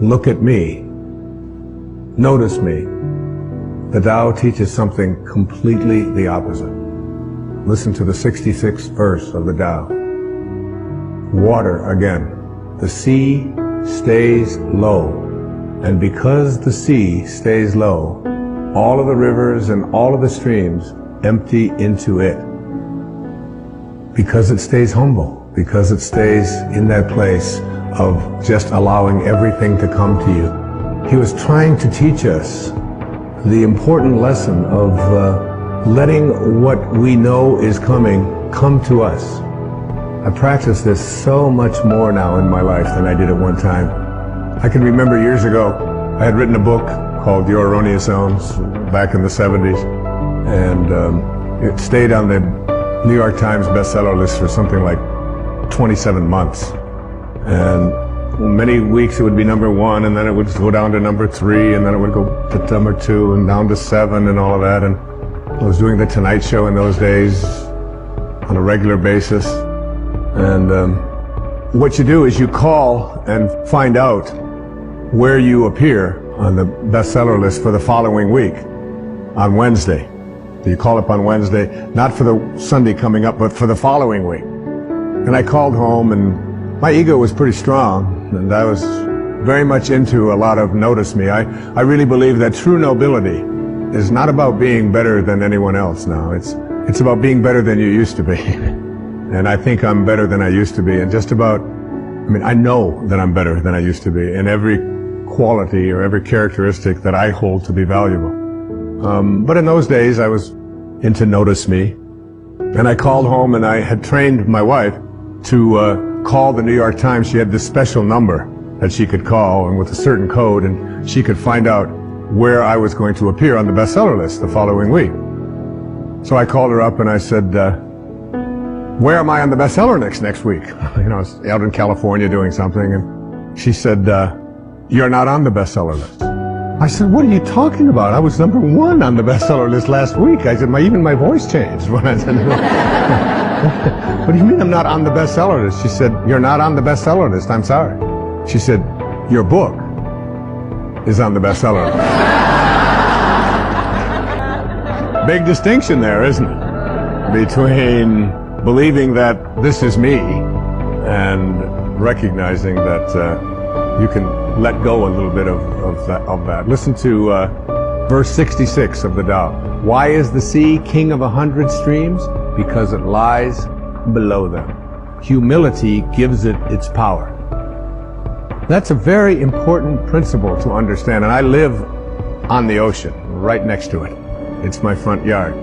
look at me, notice me, the Tao teaches something completely the opposite. Listen to the 66th verse of the Tao. Water again. The sea stays low, and because the sea stays low, all of the rivers and all of the streams empty into it. Because it stays humble, because it stays in that place of just allowing everything to come to you. He was trying to teach us the important lesson of letting what we know is coming come to us. I practice this so much more now in my life than I did at one time. I can remember years ago, I had written a book called Your Erroneous Zones back in the 70s, and it stayed on the New York Times bestseller list for something like 27 months. And many weeks it would be number 1, and then it would go down to number 3, and then it would go to number 2, and down to 7, and all of that. And I was doing the Tonight Show in those days on a regular basis. And what you do is you call and find out where you appear on the bestseller list for the following week on Wednesday. So you call up on Wednesday, not for the Sunday coming up, but for the following week. And I called home, and my ego was pretty strong, and I was very much into a lot of notice me. I really believe that true nobility is not about being better than anyone else now. It's about being better than you used to be. And I think I'm better than I used to be, and I know that I'm better than I used to be in every quality or every characteristic that I hold to be valuable. But in those days, I was into notice me. And I called home, and I had trained my wife to call the New York Times. She had this special number that she could call, and with a certain code, and she could find out where I was going to appear on the bestseller list the following week. So I called her up, and I said, where am I on the bestseller next week? I was out in California doing something, and she said, you're not on the bestseller list. I said, what are you talking about? I was number 1 on the bestseller list last week. I said, even my voice changed when I said, what do you mean I'm not on the bestseller list? She said, you're not on the bestseller list, I'm sorry. She said, your book is on the bestseller list. Big distinction there, isn't it? Between believing that this is me and recognizing that you can let go a little bit of that. Listen to verse 66 of the Tao. Why is the sea king of 100 streams? Because it lies below them. Humility gives it its power. That's a very important principle to understand, and I live on the ocean, right next to it. It's my front yard.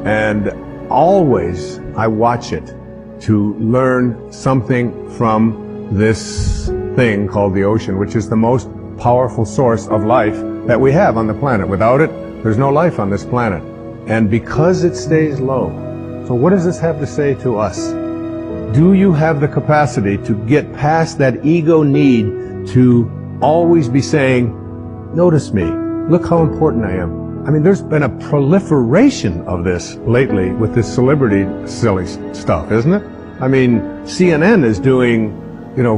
And always I watch it to learn something from this thing called the ocean, which is the most powerful source of life that we have on the planet. Without it, there's no life on this planet. And because it stays low, so what does this have to say to us? Do you have the capacity to get past that ego need to always be saying, notice me, look how important I am? There's been a proliferation of this lately with this celebrity silly stuff, isn't it? CNN is doing,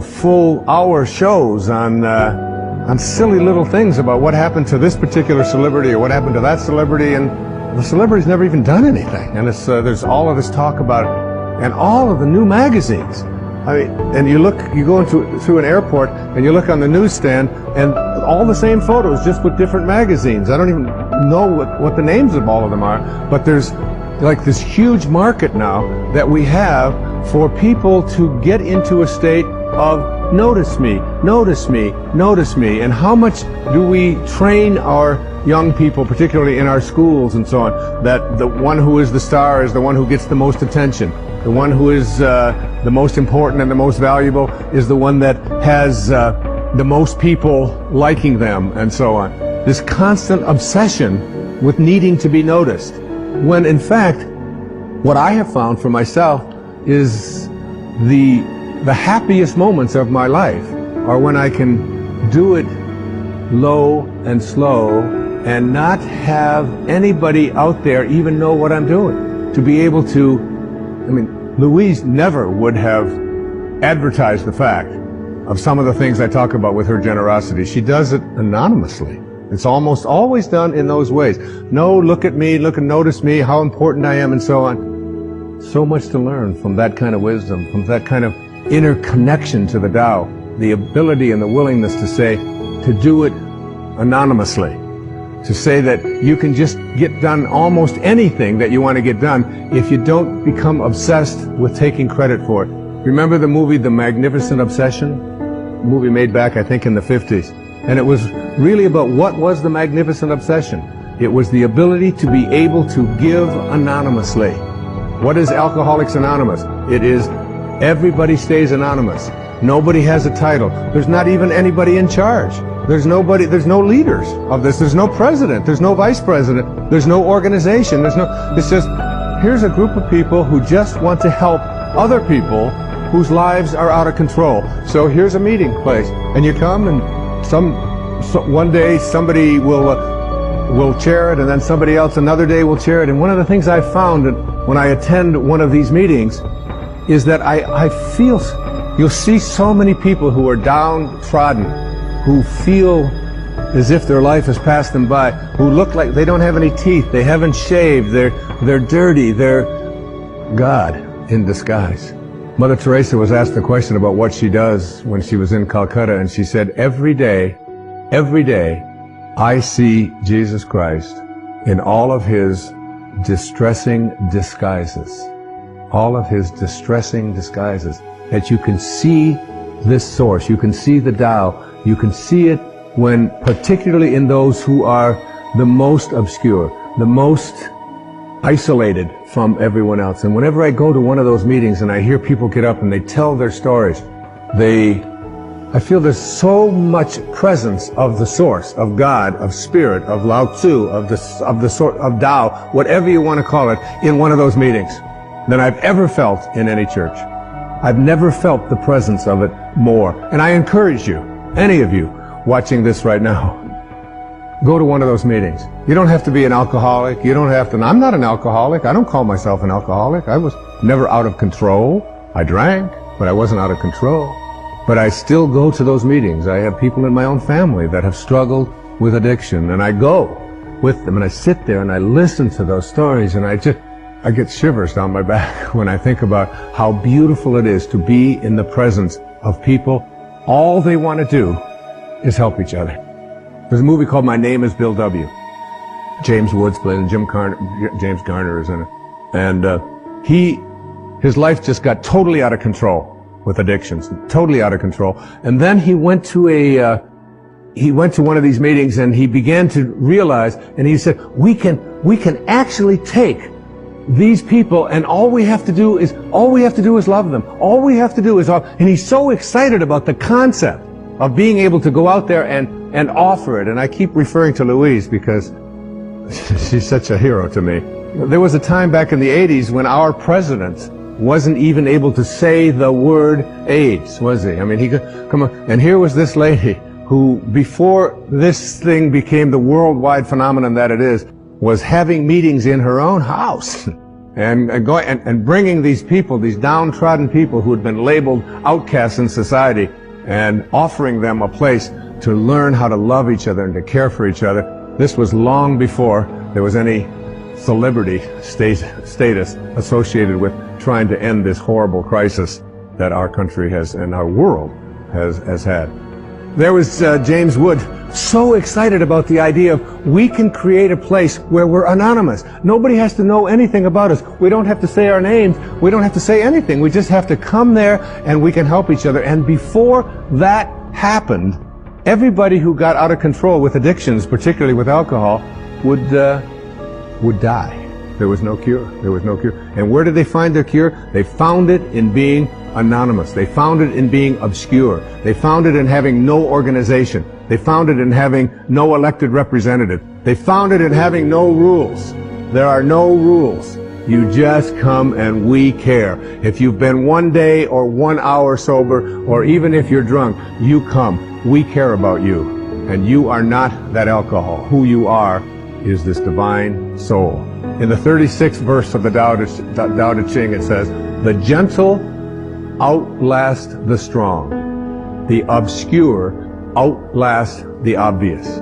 full hour shows on silly little things about what happened to this particular celebrity or what happened to that celebrity, and the celebrity's never even done anything. And there's all of this talk about it, and all of the new magazines. And you go through an airport, and you look on the newsstand, and all the same photos, just with different magazines. I don't even know what the names of all of them are, but there's like this huge market now that we have for people to get into a state of notice me, notice me, notice me. And how much do we train our young people, particularly in our schools and so on, that the one who is the star is the one who gets the most attention. The one who is the most important and the most valuable is the one that has the most people liking them, and so on. This constant obsession with needing to be noticed. When in fact, what I have found for myself is the happiest moments of my life are when I can do it low and slow and not have anybody out there even know what I'm doing. To be able to, Louise never would have advertised the fact of some of the things I talk about with her generosity. She does it anonymously. It's almost always done in those ways. No, look at me, look and notice me, how important I am, and so on. So much to learn from that kind of wisdom, from that kind of inner connection to the Tao, the ability and the willingness to say, to do it anonymously, to say that you can just get done almost anything that you want to get done if you don't become obsessed with taking credit for it. Remember the movie The Magnificent Obsession? A movie made back, I think, in the 50s. And it was really about what was the magnificent obsession. It was the ability to be able to give anonymously. What is Alcoholics Anonymous? It is everybody stays anonymous. Nobody has a title. There's not even anybody in charge. There's nobody, there's no leaders of this. There's no president. There's no vice president. There's no organization. It's just, here's a group of people who just want to help other people whose lives are out of control. So here's a meeting place, and you come, and one day somebody will chair it, and then somebody else another day will chair it. And one of the things I found when I attend one of these meetings is that I feel, you'll see so many people who are downtrodden, who feel as if their life has passed them by, who look like they don't have any teeth, they haven't shaved, they're dirty, they're God in disguise. Mother Teresa was asked the question about what she does when she was in Calcutta, and she said, every day, I see Jesus Christ in all of his distressing disguises. All of his distressing disguises. That you can see this source, you can see the Tao, you can see it when, particularly in those who are the most obscure, the most isolated from everyone else. And whenever I go to one of those meetings and I hear people get up and they tell their stories, I feel there's so much presence of the source, of God, of spirit, of Lao Tzu, of Tao, whatever you want to call it, in one of those meetings than I've ever felt in any church. I've never felt the presence of it more. And I encourage you, any of you watching this right now, go to one of those meetings. You don't have to be an alcoholic. You don't have to. I'm not an alcoholic. I don't call myself an alcoholic. I was never out of control. I drank, but I wasn't out of control. But I still go to those meetings. I have people in my own family that have struggled with addiction, and I go with them, and I sit there and I listen to those stories, and I get shivers down my back when I think about how beautiful it is to be in the presence of people. All they want to do is help each other. There's a movie called My Name is Bill W. James Woods played, and James Garner is in it. And his life just got totally out of control with addictions, totally out of control. And then he went to one of these meetings, and he began to realize, and he said, we can actually take these people, and all we have to do is love them. All we have to do is love. And he's so excited about the concept of being able to go out there and offer it. And I keep referring to Louise because she's such a hero to me. There was a time back in the 80s when our president wasn't even able to say the word AIDS, was he? I mean, he could come on. And here was this lady who, before this thing became the worldwide phenomenon that it is, was having meetings in her own house and bringing these people, these downtrodden people who had been labeled outcasts in society, and offering them a place to learn how to love each other and to care for each other. This was long before there was any celebrity status associated with trying to end this horrible crisis that our country has and our world has had. There was James Wood, so excited about the idea of we can create a place where we're anonymous. Nobody has to know anything about us. We don't have to say our names. We don't have to say anything. We just have to come there and we can help each other. And before that happened, everybody who got out of control with addictions, particularly with alcohol, would die. There was no cure. There was no cure. And where did they find their cure? They found it in being anonymous. They found it in being obscure. They found it in having no organization. They found it in having no elected representative. They found it in having no rules. There are no rules. You just come and we care. If you've been 1 day or 1 hour sober, or even if you're drunk, you come. We care about you. And you are not that alcohol. Who you are is this divine soul. In the 36th verse of the Tao Te Ching, it says, "The gentle outlast the strong." the obscure outlast the obvious.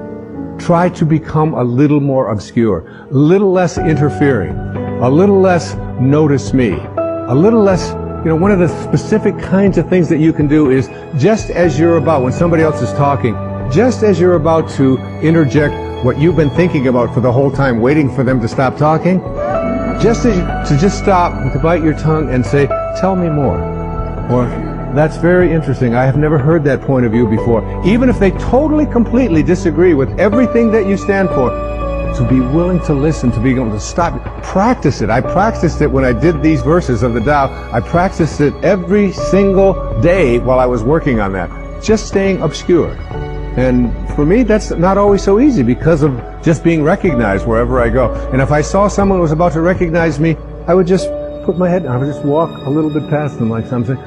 Try to become a little more obscure, a little less interfering, a little less notice me, a little less, one of the specific kinds of things that you can do is just as you're about, when somebody else is talking, just as you're about to interject what you've been thinking about for the whole time, waiting for them to stop talking, just stop, to bite your tongue and say, tell me more. Or, that's very interesting. I have never heard that point of view before. Even if they totally, completely disagree with everything that you stand for, to be willing to listen, to be able to stop. Practice it. I practiced it when I did these verses of the Tao. I practiced it every single day while I was working on that. Just staying obscure. And for me, that's not always so easy because of just being recognized wherever I go. And if I saw someone who was about to recognize me, I would just put my head down. I would just walk a little bit past them like something.